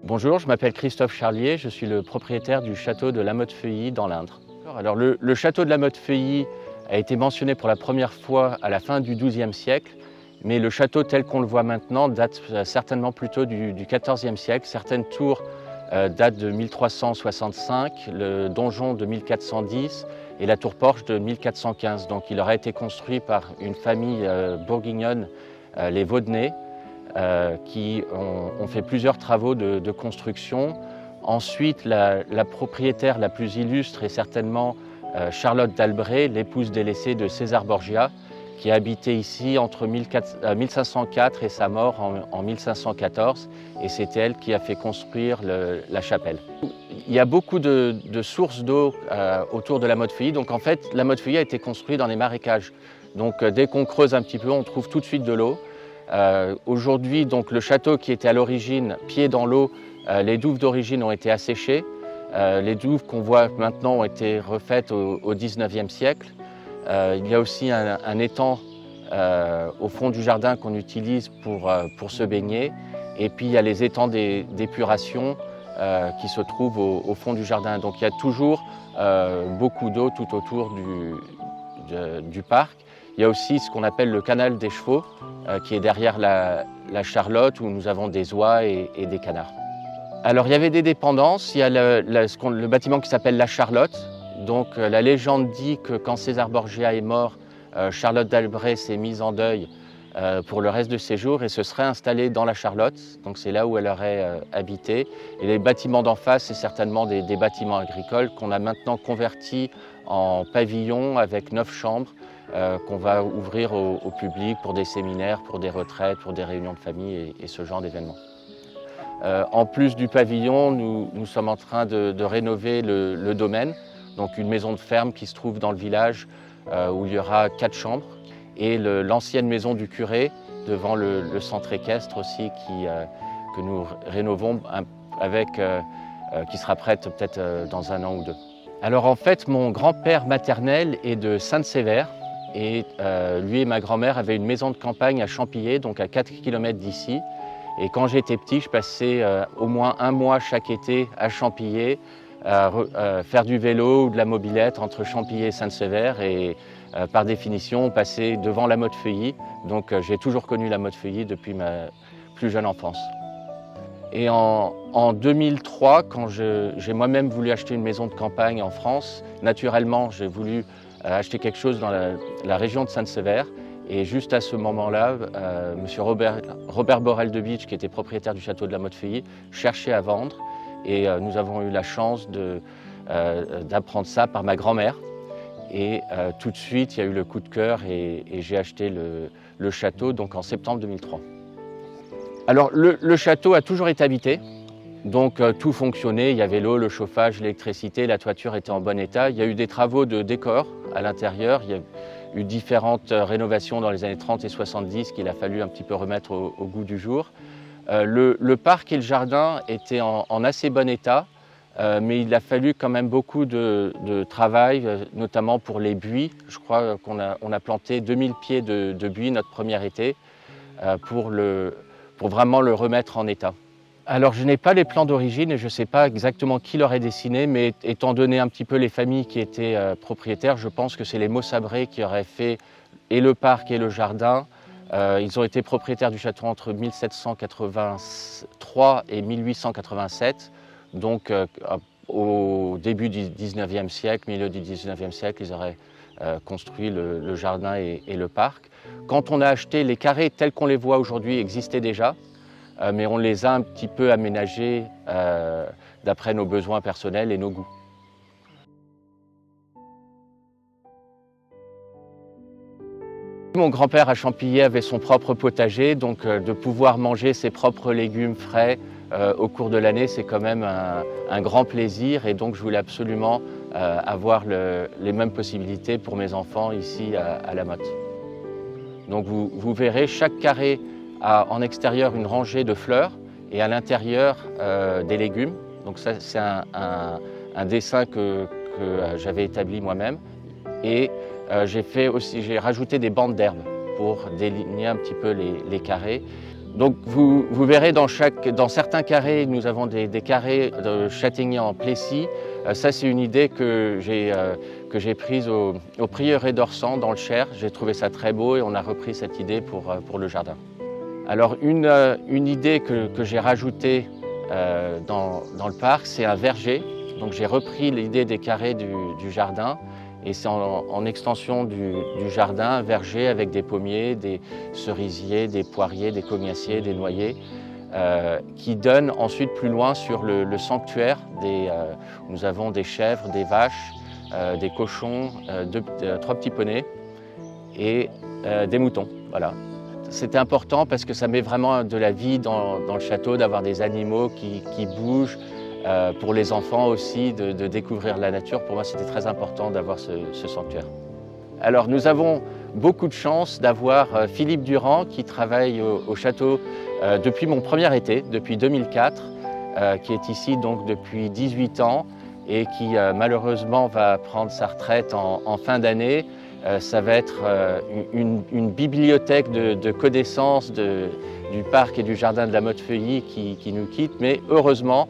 Bonjour, je m'appelle Christophe Charlier, je suis le propriétaire du château de La Motte-Feuilly dans l'Indre. Alors le château de La Motte-Feuilly a été mentionné pour la première fois à la fin du XIIe siècle, mais le château tel qu'on le voit maintenant date certainement plutôt du XIVe siècle. Certaines tours datent de 1365, le donjon de 1410 et la tour Porche de 1415. Donc il aura été construit par une famille bourguignonne, les Vaudenay, qui ont fait plusieurs travaux de construction. Ensuite, la propriétaire la plus illustre est certainement Charlotte d'Albret, l'épouse délaissée de César Borgia, qui a habité ici entre 1504 et sa mort en 1514, et c'est elle qui a fait construire la chapelle. Il y a beaucoup de sources d'eau autour de La Motte-Feuilly, donc en fait La Motte-Feuilly a été construite dans les marécages. Donc dès qu'on creuse un petit peu, on trouve tout de suite de l'eau. Aujourd'hui, donc, le château qui était à l'origine pied dans l'eau, les douves d'origine ont été asséchées. Les douves qu'on voit maintenant ont été refaites au XIXe siècle. Il y a aussi un étang au fond du jardin qu'on utilise pour se baigner. Et puis il y a les étangs d'épuration qui se trouvent au fond du jardin. Donc il y a toujours beaucoup d'eau tout autour du parc. Il y a aussi ce qu'on appelle le canal des chevaux, qui est derrière la Charlotte, où nous avons des oies et des canards. Alors il y avait des dépendances, il y a le bâtiment qui s'appelle la Charlotte. Donc la légende dit que quand César Borgia est mort, Charlotte d'Albret s'est mise en deuil pour le reste de ses jours et se serait installée dans la Charlotte. Donc c'est là où elle aurait habité. Et les bâtiments d'en face, c'est certainement des bâtiments agricoles qu'on a maintenant convertis en pavillons avec 9 chambres, qu'on va ouvrir au public pour des séminaires, pour des retraites, pour des réunions de famille et ce genre d'événements. En plus du pavillon, nous sommes en train de rénover le domaine, donc une maison de ferme qui se trouve dans le village où il y aura 4 chambres, et l'ancienne maison du curé devant le centre équestre aussi que nous rénovons qui sera prête peut-être dans 1 an ou 2. Alors en fait, mon grand-père maternel est de Sainte-Sévère. Et lui et ma grand-mère avaient une maison de campagne à Champillers, donc à 4 km d'ici. Et quand j'étais petit, je passais au moins 1 mois chaque été à Champillers, faire du vélo ou de la mobilette entre Champillers et Sainte-Sévère. Et par définition, on passait devant La Motte-Feuilly. Donc j'ai toujours connu La Motte-Feuilly depuis ma plus jeune enfance. Et en 2003, quand j'ai moi-même voulu acheter une maison de campagne en France, naturellement, j'ai voulu acheter quelque chose dans la région de Sainte-Sévère. Et juste à ce moment-là, M. Robert Borel de Beach, qui était propriétaire du château de La Motte-Feuilly, cherchait à vendre. Et nous avons eu la chance d'apprendre ça par ma grand-mère. Et tout de suite, il y a eu le coup de cœur et j'ai acheté le château donc en septembre 2003. Alors le château a toujours été habité. Donc tout fonctionnait, il y avait l'eau, le chauffage, l'électricité, la toiture était en bon état. Il y a eu des travaux de décor à l'intérieur, il y a eu différentes rénovations dans les années 30 et 70 qu'il a fallu un petit peu remettre au goût du jour. Le parc et le jardin étaient en assez bon état, mais il a fallu quand même beaucoup de travail, notamment pour les buis. Je crois qu'on a planté 2000 pieds de buis notre premier été pour vraiment le remettre en état. Alors je n'ai pas les plans d'origine et je ne sais pas exactement qui l'aurait dessiné, mais étant donné un petit peu les familles qui étaient propriétaires, je pense que c'est les Maussabré qui auraient fait et le parc et le jardin. Ils ont été propriétaires du château entre 1783 et 1887, donc au début du 19e siècle, milieu du 19e siècle, ils auraient construit le jardin et le parc. Quand on a acheté, les carrés tels qu'on les voit aujourd'hui existaient déjà. Mais on les a un petit peu aménagés d'après nos besoins personnels et nos goûts. Mon grand-père à Champillers avait son propre potager, donc de pouvoir manger ses propres légumes frais au cours de l'année, c'est quand même un grand plaisir, et donc je voulais absolument avoir les mêmes possibilités pour mes enfants ici à La Motte. Donc vous verrez, chaque carré a en extérieur une rangée de fleurs et à l'intérieur des légumes. Donc ça, c'est un dessin que j'avais établi moi-même. Et j'ai rajouté des bandes d'herbes pour déligner un petit peu les carrés. Donc vous verrez dans certains carrés, nous avons des carrés de châtaignier en Plessis. Ça c'est une idée que j'ai prise au prieuré d'Orsan dans le Cher. J'ai trouvé ça très beau et on a repris cette idée pour le jardin. Alors une idée que j'ai rajoutée dans le parc, c'est un verger. Donc j'ai repris l'idée des carrés du jardin et c'est en extension du jardin, un verger avec des pommiers, des cerisiers, des poiriers, des commiaciers, des noyers, qui donne ensuite plus loin sur le sanctuaire. Nous avons des chèvres, des vaches, des cochons, 3 petits poneys et des moutons. Voilà. C'était important parce que ça met vraiment de la vie dans le château, d'avoir des animaux qui bougent. Pour les enfants aussi, de découvrir la nature. Pour moi, c'était très important d'avoir ce sanctuaire. Alors, nous avons beaucoup de chance d'avoir Philippe Durand qui travaille au château depuis mon premier été, depuis 2004, qui est ici donc depuis 18 ans et qui malheureusement va prendre sa retraite en fin d'année. Ça va être une bibliothèque de connaissances du parc et du jardin de la Motte-Feuilly qui nous quitte, mais heureusement,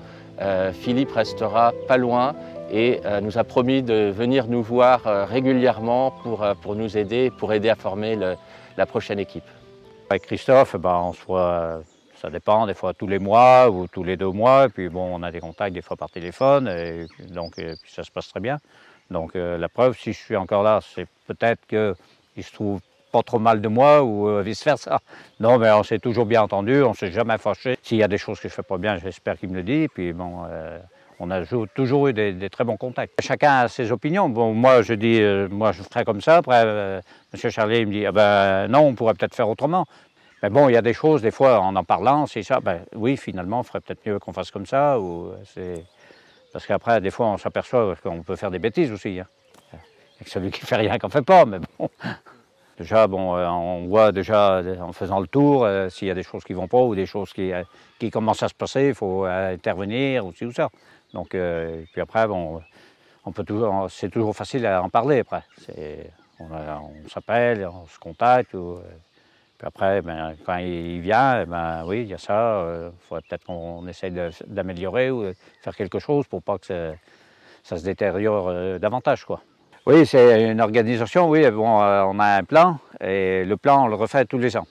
Philippe restera pas loin et nous a promis de venir nous voir régulièrement pour nous aider, pour aider à former la prochaine équipe. Avec Christophe, on se voit, ça dépend, des fois tous les mois ou tous les 2 mois, et puis bon, on a des contacts des fois par téléphone, et donc puis ça se passe très bien. Donc la preuve, si je suis encore là, c'est peut-être qu'il se trouve pas trop mal de moi ou vice-versa. Non, mais on s'est toujours bien entendu, on s'est jamais fâché. S'il y a des choses que je fais pas bien, j'espère qu'il me le dit. Puis bon, on a toujours eu des très bons contacts. Chacun a ses opinions. Bon, moi je dis, moi je ferai comme ça. Après, M. Charlier il me dit, ah ben non, on pourrait peut-être faire autrement. Mais bon, il y a des choses, des fois, en parlant, c'est ça. Ben oui, finalement, il ferait peut-être mieux qu'on fasse comme ça. Parce qu'après, des fois, on s'aperçoit qu'on peut faire des bêtises aussi. Hein. Il n'y a que celui qui fait rien qu'on fait pas, mais bon. Déjà, bon, on voit déjà en faisant le tour s'il y a des choses qui ne vont pas ou des choses qui commencent à se passer, il faut intervenir ou ci ou ça. Donc, puis après, bon, c'est toujours facile à en parler après. On s'appelle, on se contacte. Puis après, quand il vient, oui, il y a ça. Il faudrait peut-être qu'on essaye d'améliorer ou de faire quelque chose pour pas que ça se détériore davantage, quoi. Oui, c'est une organisation, oui. Bon, on a un plan et le plan, on le refait tous les ans.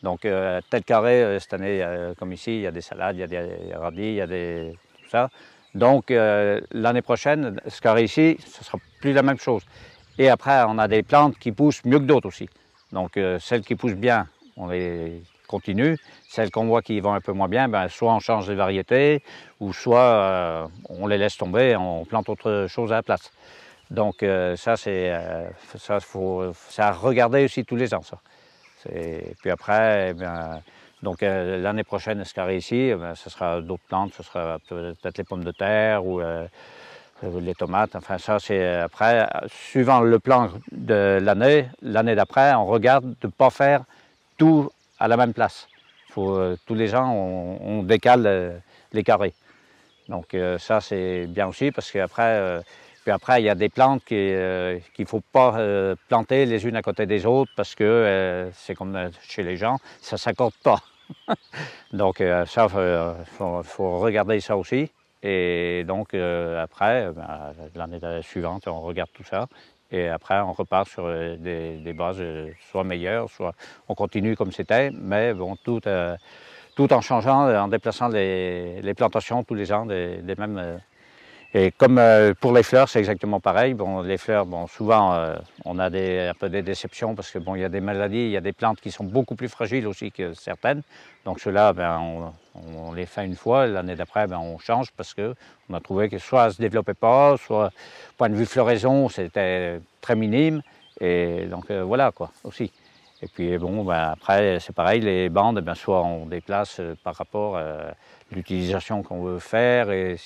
Donc, tel carré, cette année, comme ici, il y a des salades, il y a des radis, il y a tout ça. Donc, l'année prochaine, ce carré ici, ce ne sera plus la même chose. Et après, on a des plantes qui poussent mieux que d'autres aussi. Donc, celles qui poussent bien, on les continue. Celles qu'on voit qui vont un peu moins bien, soit on change les variétés, ou soit on les laisse tomber et on plante autre chose à la place. Donc ça, c'est à regarder aussi tous les ans, ça. Puis après, donc l'année prochaine, ce carré ici, ce sera d'autres plantes, ce sera peut-être les pommes de terre ou les tomates. Enfin, ça, c'est après, suivant le plan de l'année d'après, on regarde de ne pas faire tout à la même place. Tous les ans, on décale les carrés. Donc ça, c'est bien aussi parce qu'après, puis après, il y a des plantes qu'il ne faut pas planter les unes à côté des autres parce que c'est comme chez les gens, ça ne s'accorde pas. Donc ça, faut regarder ça aussi. Et donc après, l'année suivante, on regarde tout ça. Et après, on repart sur des bases soit meilleures, soit on continue comme c'était, mais bon, tout en changeant, en déplaçant les plantations tous les ans des mêmes. Et comme pour les fleurs, c'est exactement pareil. Bon, les fleurs, bon, souvent, on a un peu des déceptions parce que bon, il y a des maladies, il y a des plantes qui sont beaucoup plus fragiles aussi que certaines. Donc ceux-là, on les fait une fois. L'année d'après, on change parce qu'on a trouvé que soit elles ne se développaient pas, soit point de vue floraison, c'était très minime. Et donc voilà quoi, aussi. Et puis bon, après, c'est pareil, les bandes, soit on déplace par rapport à l'utilisation qu'on veut faire et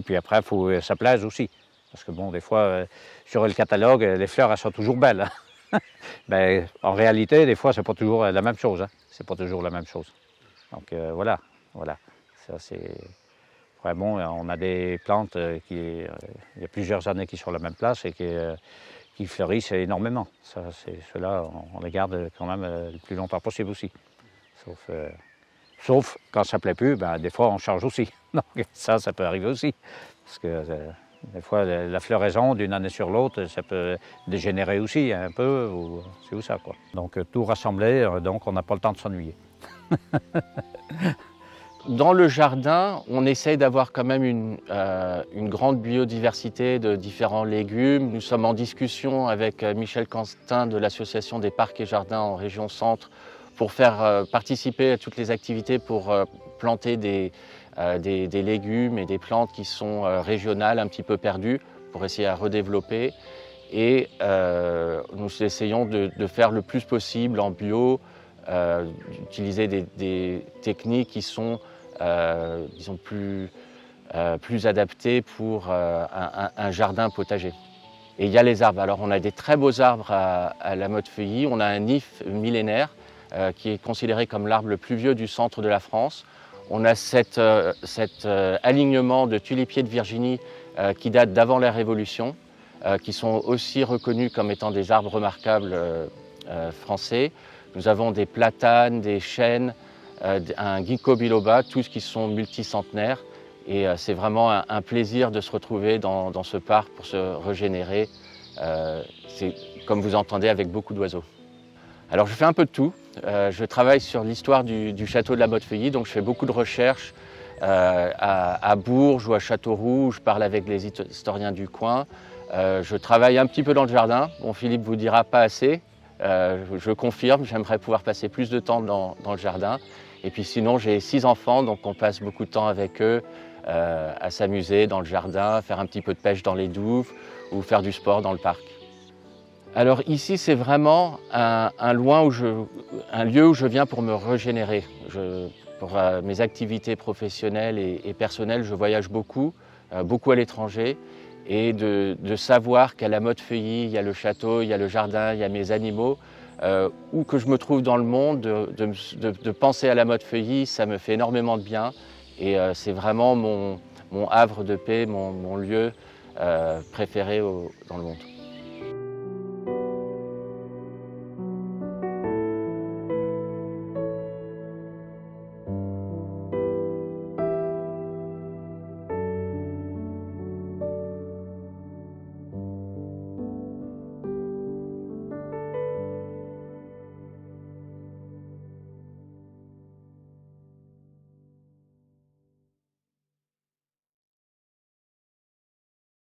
puis après, il faut que ça plaise aussi. Parce que bon, des fois, sur le catalogue, les fleurs, elles sont toujours belles. Hein. En réalité, des fois, c'est pas toujours la même chose. Hein. C'est pas toujours la même chose. Donc voilà. Ça, c'est très bon. On a des plantes il y a plusieurs années qui sont à la même place et qui fleurissent énormément. Ceux-là, on les garde quand même le plus longtemps possible aussi. Sauf quand ça ne plaît plus, ben, des fois on change aussi. Donc ça peut arriver aussi. Parce que des fois la floraison d'une année sur l'autre, ça peut dégénérer aussi un peu, c'est où ça quoi. Donc tout rassembler, donc on n'a pas le temps de s'ennuyer. Dans le jardin, on essaye d'avoir quand même une grande biodiversité de différents légumes. Nous sommes en discussion avec Michel Quentin de l'Association des parcs et jardins en région centre pour faire participer à toutes les activités pour planter des légumes et des plantes qui sont régionales, un petit peu perdues, pour essayer à redévelopper. Et nous essayons de faire le plus possible en bio, d'utiliser des techniques qui sont disons plus adaptées pour un jardin potager. Et il y a les arbres. Alors on a des très beaux arbres à la Motte-Feuilly. On a un if millénaire qui est considéré comme l'arbre le plus vieux du centre de la France. On a cet alignement de tulipiers de Virginie qui date d'avant la Révolution, qui sont aussi reconnus comme étant des arbres remarquables français. Nous avons des platanes, des chênes, un ginkgo biloba, tous qui sont multicentenaires. Et c'est vraiment un plaisir de se retrouver dans ce parc pour se régénérer. C'est, comme vous entendez, avec beaucoup d'oiseaux. Alors je fais un peu de tout. Je travaille sur l'histoire du château de la Motte-Feuilly, donc je fais beaucoup de recherches à Bourges ou à Châteauroux. Je parle avec les historiens du coin. Je travaille un petit peu dans le jardin. Bon, Philippe vous dira pas assez. Je confirme, j'aimerais pouvoir passer plus de temps dans le jardin. Et puis sinon, j'ai 6 enfants, donc on passe beaucoup de temps avec eux à s'amuser dans le jardin, faire un petit peu de pêche dans les douves ou faire du sport dans le parc. Alors ici, c'est vraiment un lieu où je viens pour me régénérer. Pour mes activités professionnelles et personnelles, je voyage beaucoup à l'étranger. Et de savoir qu'à la Motte-Feuilly, il y a le château, il y a le jardin, il y a mes animaux, où que je me trouve dans le monde, de penser à la Motte-Feuilly, ça me fait énormément de bien. Et c'est vraiment mon havre de paix, mon lieu préféré dans le monde.